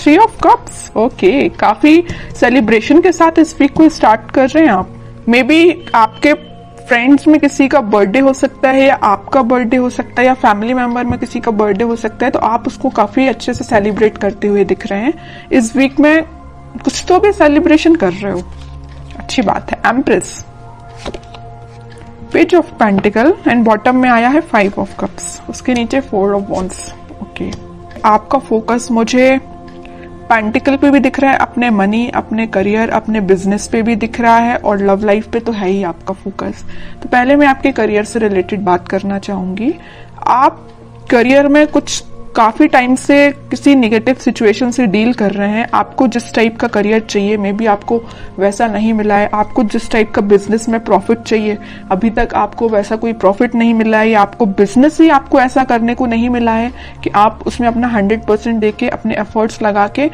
3 of cups, okay, काफी celebration के साथ इस वीक को स्टार्ट कर रहे हैं आप। मे बी आपके फ्रेंड्स में किसी का बर्थडे हो सकता है, या आपका बर्थडे हो सकता है, या फैमिली मेंबर में किसी का बर्थडे हो सकता है, तो आप उसको काफी अच्छे से सेलिब्रेट करते हुए दिख रहे हैं। इस वीक में कुछ तो भी सेलिब्रेशन कर रहे हो, अच्छी बात है। Empress, page of pentacle and bottom में आया है 5 ऑफ कप्स, उसके नीचे 4 ऑफ वॉन्ड्स। ओके, आपका फोकस मुझे पेंटिकल पे भी दिख रहा है, अपने मनी, अपने करियर, अपने बिजनेस पे भी दिख रहा है, और लव लाइफ पे तो है ही आपका फोकस। तो पहले मैं आपके करियर से रिलेटेड बात करना चाहूंगी। आप करियर में कुछ काफी टाइम से किसी नेगेटिव सिचुएशन से डील कर रहे हैं। आपको जिस टाइप का करियर चाहिए, मे बी आपको वैसा नहीं मिला है। आपको जिस टाइप का बिजनेस में प्रॉफिट चाहिए, अभी तक आपको वैसा कोई प्रॉफिट नहीं मिला है, या आपको बिजनेस ही आपको ऐसा करने को नहीं मिला है कि आप उसमें अपना 100% देके, अपने एफर्ट्स लगा के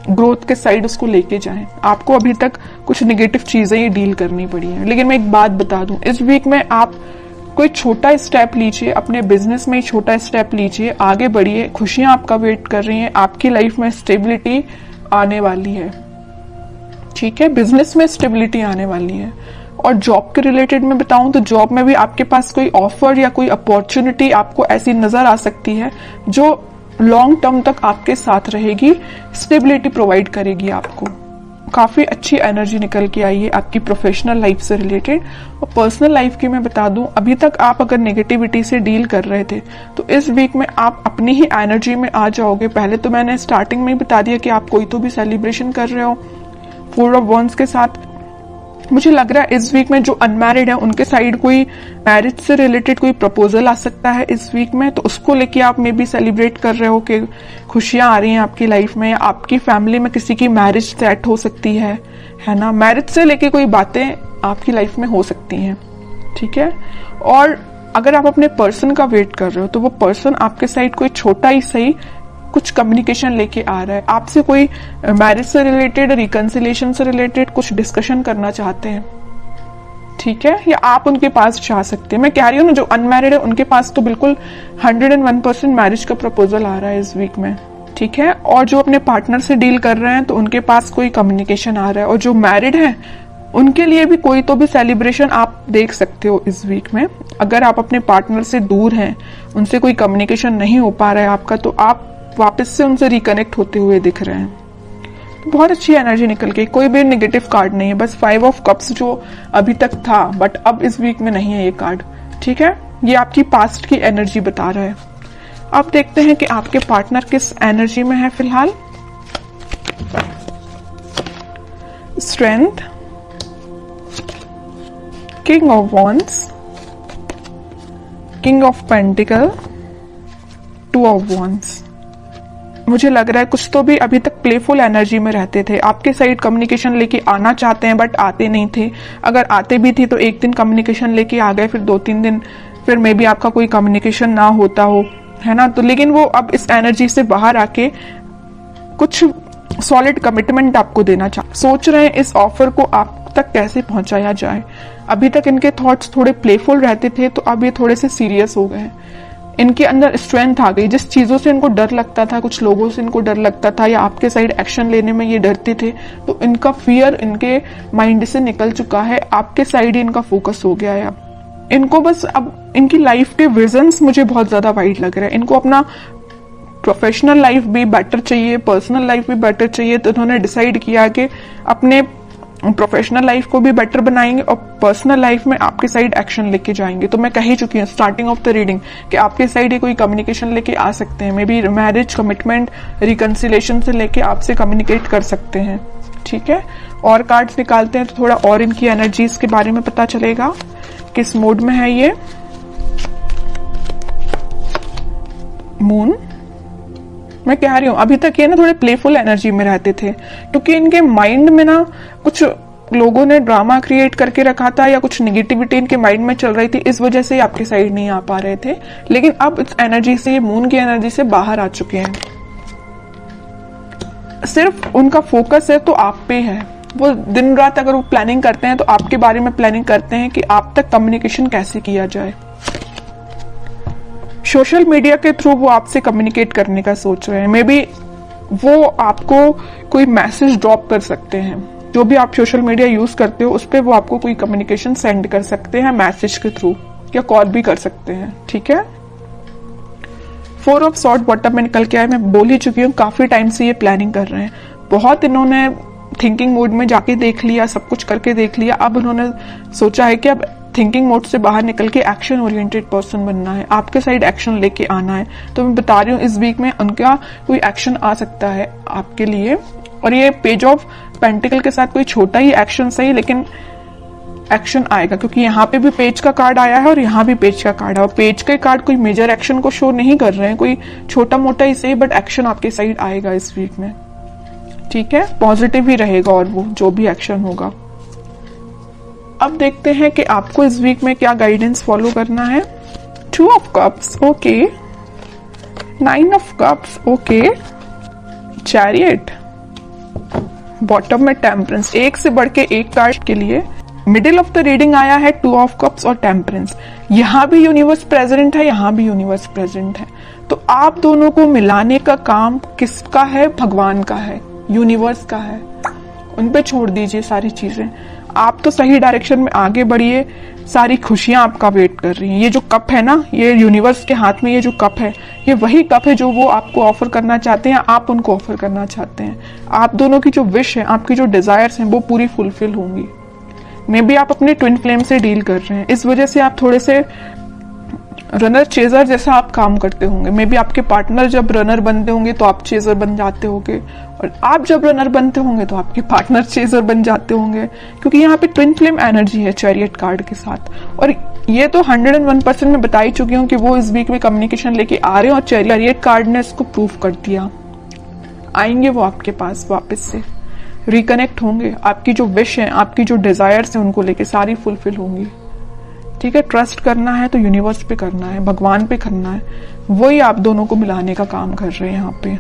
ग्रोथ के साइड उसको लेके जाएं। आपको अभी तक कुछ नेगेटिव चीजें ही डील करनी पड़ी हैं। लेकिन मैं एक बात बता दूं, इस वीक में आप कोई छोटा स्टेप लीजिए, अपने बिजनेस में ही छोटा स्टेप लीजिए, आगे बढ़िए, खुशियां आपका वेट कर रही हैं, आपकी लाइफ में स्टेबिलिटी आने वाली है। ठीक है, बिजनेस में स्टेबिलिटी आने वाली है। और जॉब के रिलेटेड में बताऊं तो जॉब में भी आपके पास कोई ऑफर या कोई अपॉर्चुनिटी आपको ऐसी नजर आ सकती है जो लॉन्ग टर्म तक आपके साथ रहेगी, स्टेबिलिटी प्रोवाइड करेगी आपको। काफी अच्छी एनर्जी निकल के आई है आपकी प्रोफेशनल लाइफ से रिलेटेड। और पर्सनल लाइफ की मैं बता दूं, अभी तक आप अगर नेगेटिविटी से डील कर रहे थे तो इस वीक में आप अपनी ही एनर्जी में आ जाओगे। पहले तो मैंने स्टार्टिंग में ही बता दिया कि आप कोई तो भी सेलिब्रेशन कर रहे हो 4 ऑफ वॉन्ड्स के साथ। मुझे लग रहा है इस वीक में जो अनमैरिड है उनके साइड कोई मैरिज से रिलेटेड कोई प्रपोजल आ सकता है इस वीक में, तो उसको लेके आप मे बी सेलिब्रेट कर रहे हो कि खुशियां आ रही हैं आपकी लाइफ में। आपकी फैमिली में किसी की मैरिज सेट हो सकती है ना, मैरिज से लेके कोई बातें आपकी लाइफ में हो सकती हैं। ठीक है, और अगर आप अपने पर्सन का वेट कर रहे हो तो वो पर्सन आपके साइड कोई छोटा ही सही कुछ कम्युनिकेशन लेके आ रहा है, आपसे कोई मैरिज से रिलेटेड, रिकंसिलेशन से रिलेटेड कुछ डिस्कशन करना चाहते हैं। ठीक है, या आप उनके पास जा सकते हैं। मैं कह रही हूँ ना, जो अनमैरिड है उनके पास तो बिल्कुल 101% मैरिज का प्रपोजल आ रहा है इस वीक में। ठीक है, और जो अपने पार्टनर से डील कर रहे हैं तो उनके पास कोई कम्युनिकेशन आ रहा है, और जो मैरिड है उनके लिए भी कोई तो भी सेलिब्रेशन आप देख सकते हो इस वीक में। अगर आप अपने पार्टनर से दूर हैं, उनसे कोई कम्युनिकेशन नहीं हो पा रहा है आपका, तो आप वापस से उनसे रिकनेक्ट होते हुए दिख रहे हैं। तो बहुत अच्छी एनर्जी निकल गई, कोई भी नेगेटिव कार्ड नहीं है, बस 5 ऑफ कप्स जो अभी तक था बट अब इस वीक में नहीं है ये कार्ड। ठीक है, ये आपकी पास्ट की एनर्जी बता रहा है। अब देखते हैं कि आपके पार्टनर किस एनर्जी में है फिलहाल। Strength, king of wands, king of pentacle, 2 of wands. मुझे लग रहा है कुछ तो भी अभी तक प्लेफुल एनर्जी में रहते थे, आपके साइड कम्युनिकेशन लेके आना चाहते हैं बट आते नहीं थे। अगर आते भी थे तो एक दिन कम्युनिकेशन लेके आ गए, फिर 2-3 दिन फिर मे बी आपका कोई कम्युनिकेशन ना होता हो, है ना। तो लेकिन वो अब इस एनर्जी से बाहर आके कुछ सॉलिड कमिटमेंट आपको देना सोच रहे हैं। इस ऑफर को आप तक कैसे पहुंचाया जाए। अभी तक इनके थॉट्स थोड़े प्लेफुल रहते थे, तो अब ये थोड़े से सीरियस हो गए। इनके अंदर स्ट्रेंथ आ गई, जिस चीजों से इनको डर लगता था, कुछ लोगों से इनको डर लगता था, या आपके साइड एक्शन लेने में ये डरते थे, तो इनका फियर इनके माइंड से निकल चुका है, आपके साइड ही इनका फोकस हो गया है। अब इनको बस अब इनकी लाइफ के विजन्स मुझे बहुत ज्यादा वाइड लग रहा है। इनको अपना प्रोफेशनल लाइफ भी बेटर चाहिए, पर्सनल लाइफ भी बेटर चाहिए, तो इन्होंने डिसाइड किया कि अपने प्रोफेशनल लाइफ को भी बेटर बनाएंगे और पर्सनल लाइफ में आपके साइड एक्शन लेके जाएंगे। तो मैं कह ही चुकी हूँ स्टार्टिंग ऑफ द रीडिंग कि आपके साइड ये कोई कम्युनिकेशन लेके आ सकते हैं, may be marriage, commitment, reconciliation से लेके आपसे कम्युनिकेट कर सकते हैं। ठीक है, और कार्ड्स निकालते हैं तो थोड़ा और इनकी एनर्जीज के बारे में पता चलेगा, किस मोड में है ये। मून, मैं कह रही हूं अभी तक ये ना थोड़े प्लेफुल एनर्जी में रहते थे, क्योंकि इनके माइंड में ना कुछ लोगों ने ड्रामा क्रिएट करके रखा था, या कुछ नेगेटिविटी इनके माइंड में चल रही थी, इस वजह से आपके साइड नहीं आ पा रहे थे। लेकिन अब इस एनर्जी से, ये मून की एनर्जी से बाहर आ चुके हैं। सिर्फ उनका फोकस है तो आप पे है। वो दिन रात अगर वो प्लानिंग करते हैं तो आपके बारे में प्लानिंग करते हैं कि आप तक कम्युनिकेशन कैसे किया जाए। सोशल मीडिया के थ्रू वो आपसे कम्युनिकेट करने का सोच रहे हैं। मे बी वो आपको कोई मैसेज ड्रॉप कर सकते हैं। जो भी आप सोशल मीडिया यूज करते हो उस पर वो आपको कोई कम्युनिकेशन सेंड कर सकते हैं मैसेज के थ्रू, या कॉल भी कर सकते हैं, ठीक है। 4 ऑफ सॉर्ड बॉटम में निकल के आए, मैं बोल ही चुकी हूँ काफी टाइम से ये प्लानिंग कर रहे हैं, बहुत इन्होंने थिंकिंग मोड में जाके देख लिया, सब कुछ करके देख लिया, अब उन्होंने सोचा है कि अब थिंकिंग मोड से बाहर निकल के एक्शन ओरिएंटेड पर्सन बनना है, आपके साइड एक्शन लेके आना है। तो मैं बता रही हूँ इस वीक में उनका कोई एक्शन आ सकता है आपके लिए, और ये पेज ऑफ पेंटिकल के साथ कोई छोटा ही एक्शन सही, लेकिन एक्शन आएगा, क्योंकि यहाँ पे भी पेज का कार्ड आया है और यहाँ भी पेज का कार्ड है, और पेज के कार्ड कोई मेजर एक्शन को शो नहीं कर रहे हैं, कोई छोटा मोटा ही सही, बट एक्शन आपके साइड आएगा इस वीक में, ठीक है। पॉजिटिव ही रहेगा और वो जो भी एक्शन होगा। अब देखते हैं कि आपको इस वीक में क्या गाइडेंस फॉलो करना है। 2 of cups, okay. 9 of cups, okay. Chariot, bottom में टेम्परेंस, एक से बढ़ के एक कार्ड के लिए मिडिल ऑफ द रीडिंग आया है 2 ऑफ कप्स और टेम्परेंस। यहां भी यूनिवर्स प्रेजेंट है, यहां भी यूनिवर्स प्रेजेंट है, तो आप दोनों को मिलाने का काम किसका है? भगवान का है, यूनिवर्स का है। उन पे छोड़ दीजिए सारी चीजें, आप तो सही डायरेक्शन में आगे बढ़िए, सारी खुशियां आपका वेट कर रही हैं। ये जो कप है ना, ये यूनिवर्स के हाथ में ये जो कप है, ये वही कप है जो वो आपको ऑफर करना चाहते हैं, आप उनको ऑफर करना चाहते हैं। आप दोनों की जो विश है, आपकी जो डिजायर्स हैं, वो पूरी फुलफिल होंगी। मे बी आप अपने ट्विन फ्लेम से डील कर रहे हैं, इस वजह से आप थोड़े से रनर चेजर जैसा आप काम करते होंगे। मे बी आपके पार्टनर जब रनर बनते होंगे तो आप चेजर बन जाते होंगे, और आप जब रनर बनते होंगे तो आपके पार्टनर चेजर बन जाते होंगे, क्योंकि यहाँ पे ट्विन फ्लेम एनर्जी है चैरियट कार्ड के साथ। और ये तो 101% में बता ही चुकी हूँ कि वो इस वीक में कम्युनिकेशन लेके आ रहे हैं, और चैरियट कार्ड ने इसको प्रूव कर दिया। आएंगे वो आपके पास वापस से, रिकनेक्ट होंगे, आपकी जो विश है, आपकी जो डिजायर्स है, उनको लेके सारी फुलफिल होंगी, ठीक है। ट्रस्ट करना है तो यूनिवर्स पे करना है, भगवान पे करना है, वही आप दोनों को मिलाने का काम कर रहे हैं यहाँ पे।